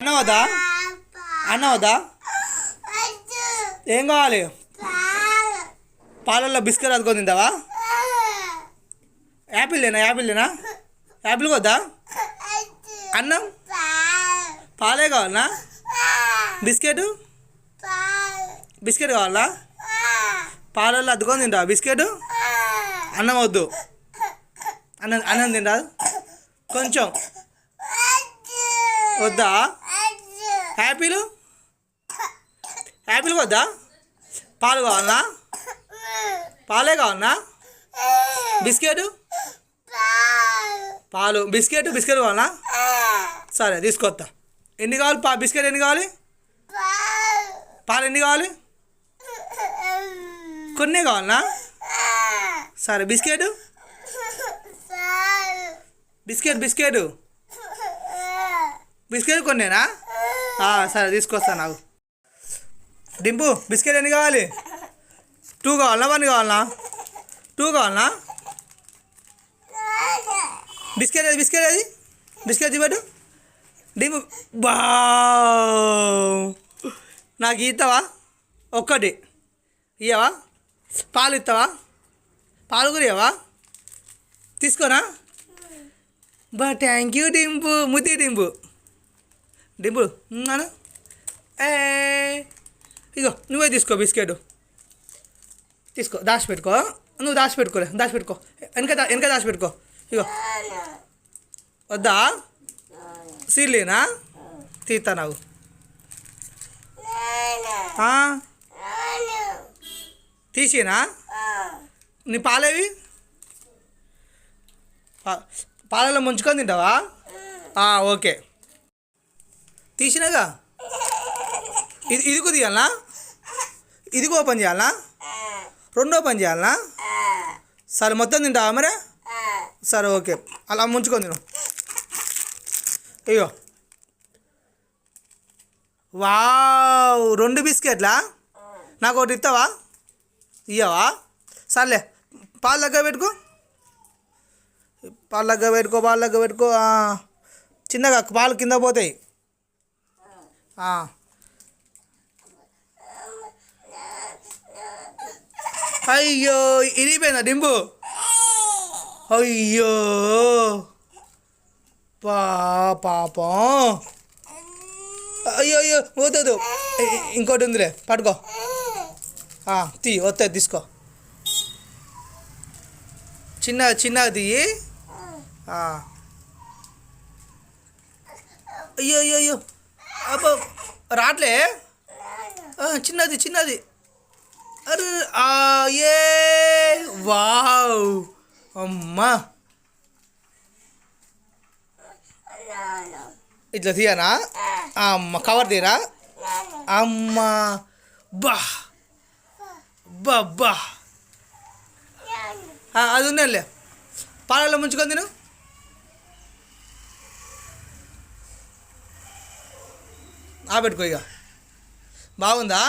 అన్నం వద్దా? అన్నం వద్దా? ఏం కావాలి? పాలల్లో బిస్కెట్ అదుకొని తింటావా? యాపిల్ లేనా? యాపిల్ వద్దా? అన్నం పాలే కావాలనా? బిస్కెట్ కావాలా? పాలల్లో అద్దుకొని తింటావా బిస్కెట్? అన్నం వద్దు. అన్నం తింటారు కొంచెం వద్దా? యాపిల్ వద్దా? పాలు కావాలనా? పాలే కావాలనా? బిస్కెట్ కావాలనా? సరే తీసుకొస్తా. ఎన్ని కావాలి? బిస్కెట్ ఎన్ని కావాలి? పాలు ఎన్ని కావాలి? కొన్ని కావాలనా? సరే బిస్కెట్ కొన్నేనా? సరే తీసుకొస్తా. నాకు డింపు బిస్కెట్ ఎన్ని కావాలి? 2 కావాలనా? 1 కావాలనా? 2 కావాలనా? బిస్కెట్ చూపెట్టు. డింపు బా నాకు ఇస్తావా? ఒక్కటి ఇయ్యవా? పాలు ఇస్తావా? పాలు కూడా ఇవ్వవా? తీసుకోనా? Thank you Dimpu. ముద్ది డింపు అను. ఇగో నువ్వే తీసుకో బిస్కెట్. తీసుకో, దాచిపెట్టుకో. నువ్వు దాచిపెట్టుకో. వెనక దాచిపెట్టుకో. ఇగో వద్దా? సీలేనా? తీస్తా నాకు. తీసినా? నీ పాలేవి? పాలలో ముంచుకొని తింటావా? ఓకే తీసినాగా. ఇదిగో తీయాలనా? ఇదిగో ఓపెన్ చేయాలనా? 2 ఓపెన్ చేయాలనా? సరే మొత్తం తింటావా మరి? సరే ఓకే, అలా ముంచుకొని తిను. అయ్యో వావ్, 2 బిస్కెట్లా? నాకు ఒకటి ఇస్తావా? ఇయ్యవా? సర్లే, పాలు దగ్గర పెట్టుకో. చిన్నగా పాలు కింద పోతాయి. అయ్యో ఇరిగిపోయిందా డింపు? అయ్యో పాపం. అయ్యో పోతుంది. ఇంకోటి ఉందిలే, పట్టుకో. వస్తాయి, తీసుకో. చిన్నగా తీయి. అయ్యో అబ్బో రాట్లే. చిన్నది. అరే ఏ వావ్, అమ్మా. ఇట్లా తీయనా? అమ్మ కవర్ తీరా. అమ్మా బా అది ఉన్నలే. పాలలో ముంచుకొని తిను. పెట్టుకో. ఇక బాగుందా?